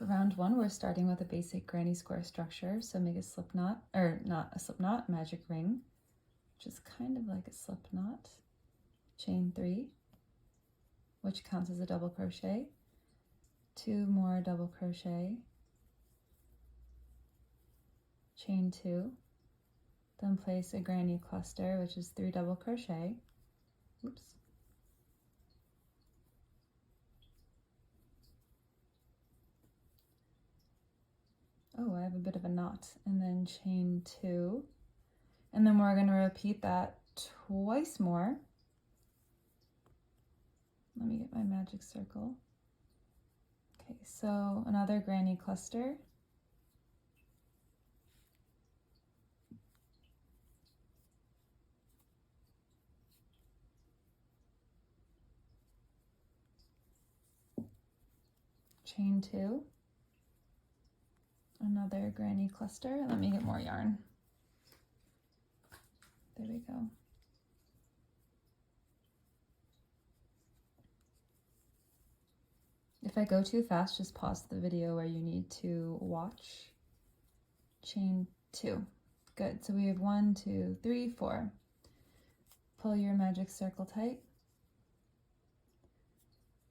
For round one, we're starting with a basic granny square structure. So make a slip knot, or not a slip knot, magic ring, which is kind of like a slip knot. Chain 3, which counts as a double crochet. 2 more double crochet. Chain 2. Then place a granny cluster, which is 3 double crochet. Oops. Oh, I have a bit of a knot. And then chain 2. And then we're going to repeat that twice more. Let me get my magic circle. Okay, so another granny cluster. Chain 2. Another granny cluster. Let me get more yarn. There we go. If I go too fast, just pause the video where you need to watch. Chain 2. Good. So we have 1, 2, 3, 4. Pull your magic circle tight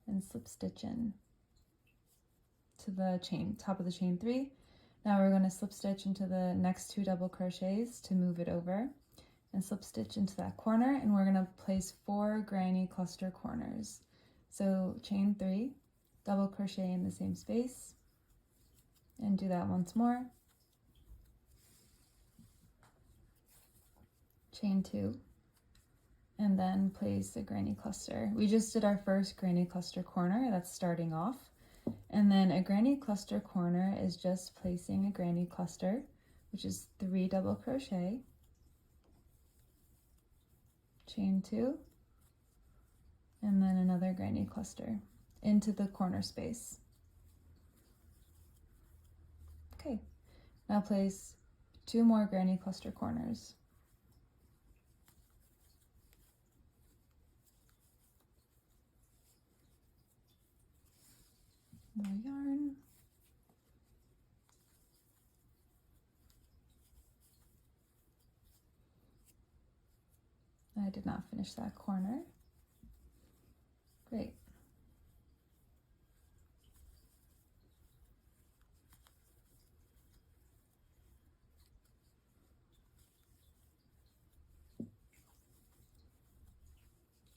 and slip stitch in to the chain, top of the chain 3. Now we're going to slip stitch into the next 2 double crochets to move it over and slip stitch into that corner, and we're going to place 4 granny cluster corners. So chain 3, double crochet in the same space, and do that once more. Chain 2, and then place a granny cluster. We just did our first granny cluster corner, that's starting off. And then a granny cluster corner is just placing a granny cluster, which is 3 double crochet, chain 2, and then another granny cluster into the corner space. Okay, now place 2 more granny cluster corners. More yarn. I did not finish that corner. Great.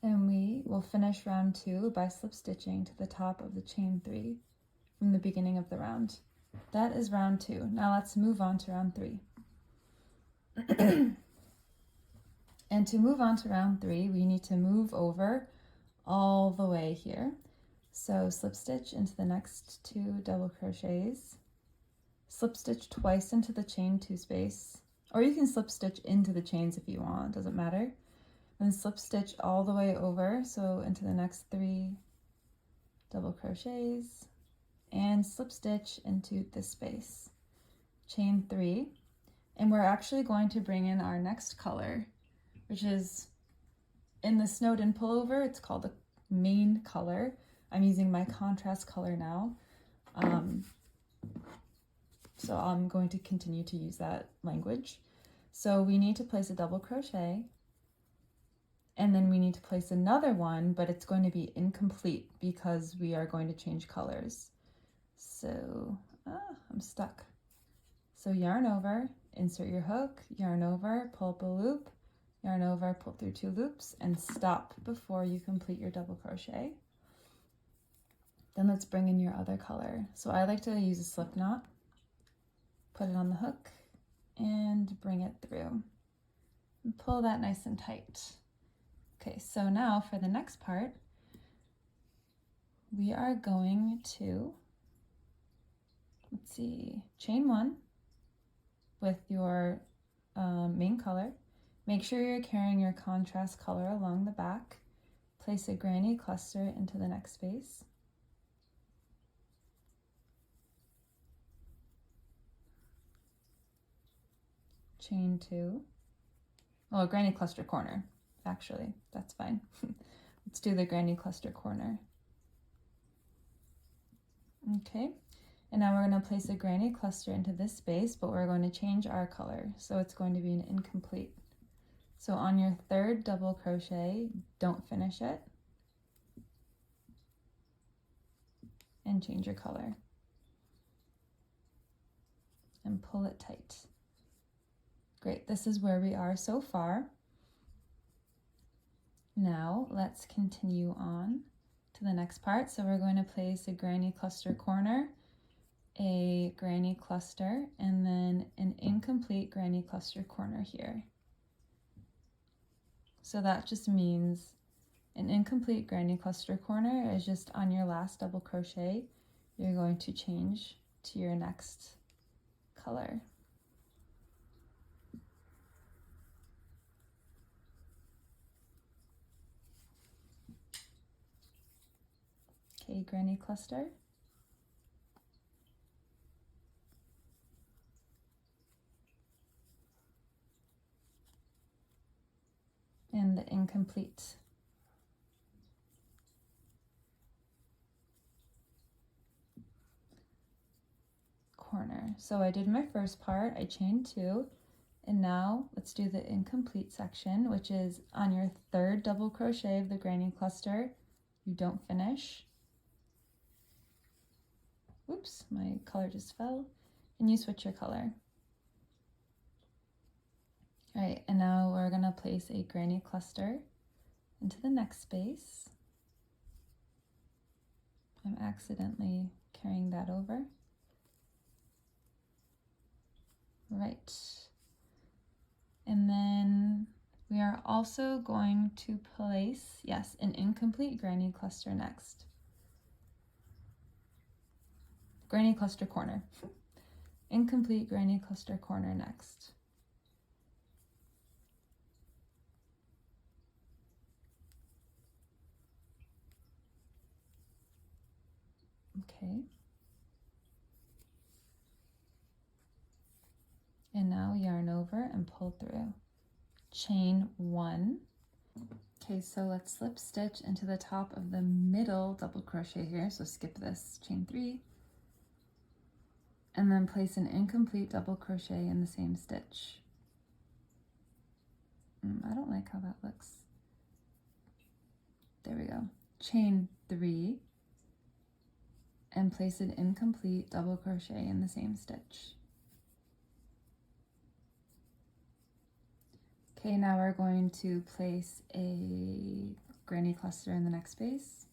And we will finish round 2 by slip stitching to the top of the chain 3 from the beginning of the round. That is round 2. Now let's move on to round 3. And to move on to round 3, we need to move over all the way here. So slip stitch into the next 2 double crochets, slip stitch twice into the chain 2 space, or you can slip stitch into the chains if you want, doesn't matter. Then slip stitch all the way over, so into the next 3 double crochets, and slip stitch into this space. Chain 3, and we're actually going to bring in our next color, which is in the snowed in pullover. It's called the main color. I'm using my contrast color now. So I'm going to continue to use that language. So we need to place a double crochet, and then we need to place another one, but it's going to be incomplete because we are going to change colors. So, I'm stuck. So yarn over, insert your hook, yarn over, pull up a loop, yarn over, pull through 2 loops, and stop before you complete your double crochet. Then let's bring in your other color. So I like to use a slip knot, put it on the hook, and bring it through. And pull that nice and tight. Okay, so now for the next part, we are going to, let's see, chain 1 with your main color. Make sure you're carrying your contrast color along the back. Place a granny cluster into the next space. Chain 2. Oh, a granny cluster corner, actually, that's fine. Let's do the granny cluster corner. Okay, And now we're going to place a granny cluster into this space, but we're going to change our color. So it's going to be an incomplete. So on your third double crochet, don't finish it, and change your color. And pull it tight. Great, this is where we are so far. Now let's continue on to the next part. So we're going to place a granny cluster corner, a granny cluster, and then an incomplete granny cluster corner here. So that just means an incomplete granny cluster corner is just on your last double crochet, you're going to change to your next color. Okay, granny cluster. And the incomplete. Corner. So I did my first part, I chained 2, and now let's do the incomplete section, which is on your third double crochet of the granny cluster, you don't finish. Oops, my color just fell, and you switch your color. All right, and now we're gonna place a granny cluster into the next space. I'm accidentally carrying that over. Right. And then we are also going to place, yes, an incomplete granny cluster next. Granny cluster corner. Incomplete granny cluster corner next. Okay. And now yarn over and pull through. Chain 1. Okay, so let's slip stitch into the top of the middle double crochet here. So skip this, chain 3. And then place an incomplete double crochet in the same stitch. I don't like how that looks. There we go. Chain 3 and place an incomplete double crochet in the same stitch. Okay, now we're going to place a granny cluster in the next space.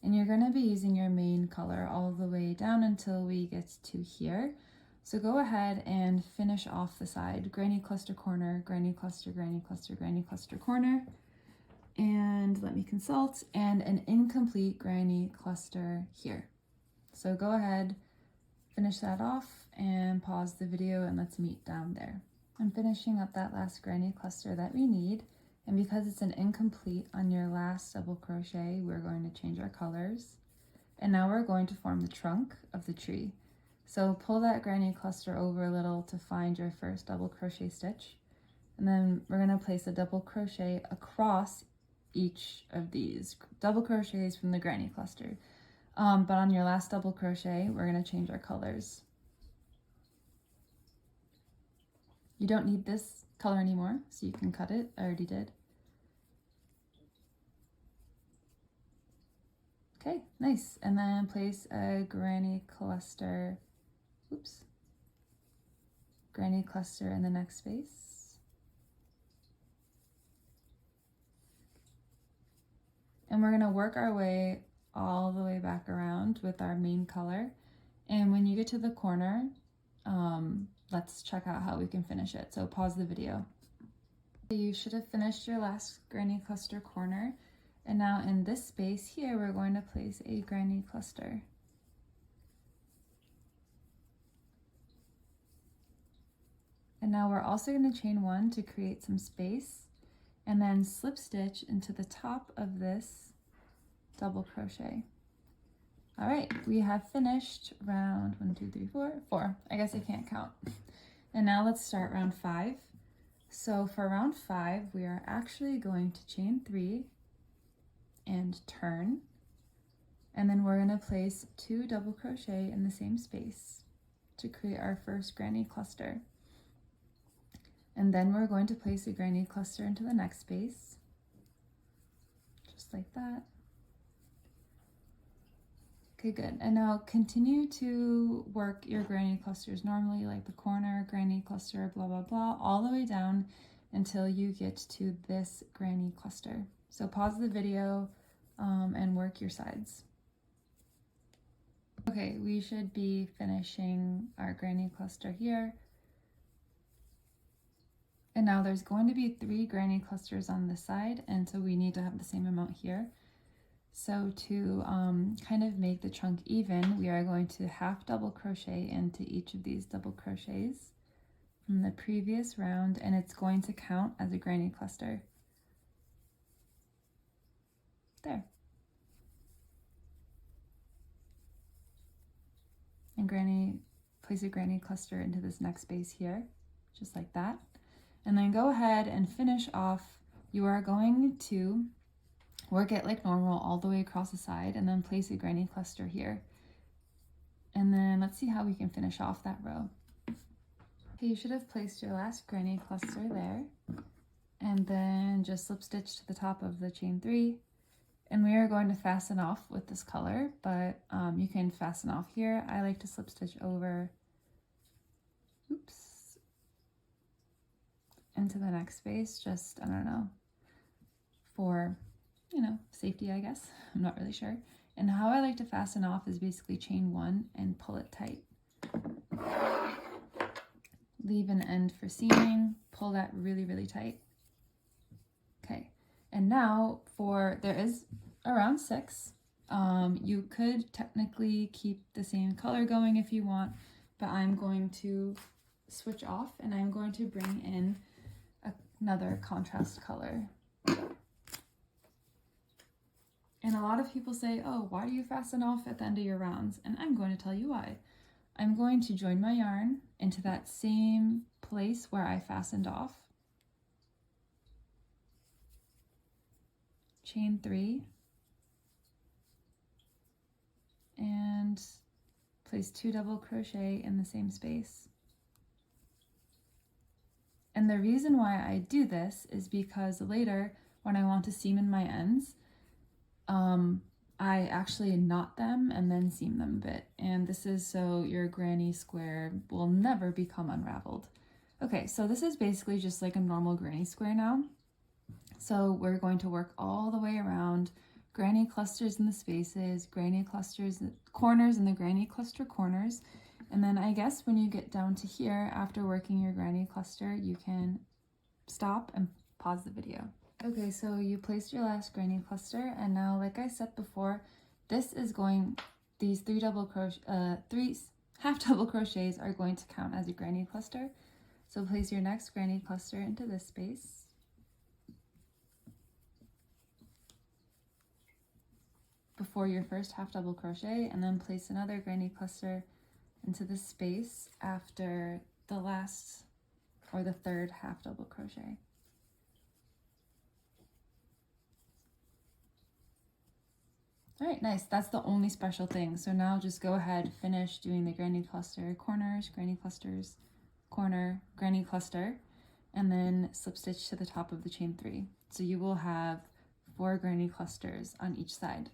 And you're going to be using your main color all the way down until we get to here. So go ahead and finish off the side. Granny cluster corner, granny cluster, granny cluster, granny cluster corner. And let me consult, and an incomplete granny cluster here. So go ahead, finish that off and pause the video and let's meet down there. I'm finishing up that last granny cluster that we need. And because it's an incomplete on your last double crochet, we're going to change our colors. And now we're going to form the trunk of the tree. So pull that granny cluster over a little to find your first double crochet stitch. And then we're going to place a double crochet across each of these double crochets from the granny cluster. But on your last double crochet, we're going to change our colors. You don't need this color anymore, so you can cut it. I already did. Okay, nice. And then place a granny cluster, granny cluster in the next space. And we're gonna work our way all the way back around with our main color. And when you get to the corner, let's check out how we can finish it. So pause the video. You should have finished your last granny cluster corner. And now in this space here, we're going to place a granny cluster. And now we're also going to chain 1 to create some space and then slip stitch into the top of this double crochet. All right, we have finished round 1, 2, 3, 4. I guess I can't count. And now let's start round 5. So for round 5, we are actually going to chain 3 and turn. And then we're going to place 2 double crochet in the same space to create our first granny cluster. And then we're going to place a granny cluster into the next space, just like that. Okay, good. And now continue to work your granny clusters normally, like the corner, granny cluster, blah, blah, blah, all the way down until you get to this granny cluster. So pause the video and work your sides. Okay, we should be finishing our granny cluster here. And now there's going to be 3 granny clusters on this side, and so we need to have the same amount here. So to kind of make the chunk even, we are going to half double crochet into each of these double crochets from the previous round, and it's going to count as a granny cluster. There. And place a granny cluster into this next space here, just like that. And then go ahead and finish off. You are going to work it like normal all the way across the side and then place a granny cluster here. And then let's see how we can finish off that row. Okay, you should have placed your last granny cluster there. And then just slip stitch to the top of the chain 3. And we are going to fasten off with this color, but you can fasten off here. I like to slip stitch over, into the next space, just, I don't know, for, you know, safety, I guess. I'm not really sure. And how I like to fasten off is basically chain 1 and pull it tight. Leave an end for seaming, pull that really, really tight. Okay, and now there is around 6. You could technically keep the same color going if you want, but I'm going to switch off and I'm going to bring in another contrast color. And a lot of people say, oh, why do you fasten off at the end of your rounds? And I'm going to tell you why. I'm going to join my yarn into that same place where I fastened off. Chain 3. And place 2 double crochet in the same space. And the reason why I do this is because later when I want to seam in my ends, I actually knot them and then seam them a bit. And this is so your granny square will never become unraveled. Okay, so this is basically just like a normal granny square now. So we're going to work all the way around, granny clusters in the spaces, granny clusters, corners in the granny cluster corners. And then I guess when you get down to here, after working your granny cluster, you can stop and pause the video. Okay, so you placed your last granny cluster, and now, like I said before, these 3 half double crochets are going to count as a granny cluster. So place your next granny cluster into this space. Before your first half double crochet, and then place another granny cluster into this space after the last or the third half double crochet. All right, nice. That's the only special thing. So now just go ahead, finish doing the granny cluster corners, granny clusters, corner, granny cluster, and then slip stitch to the top of the chain 3. So you will have 4 granny clusters on each side.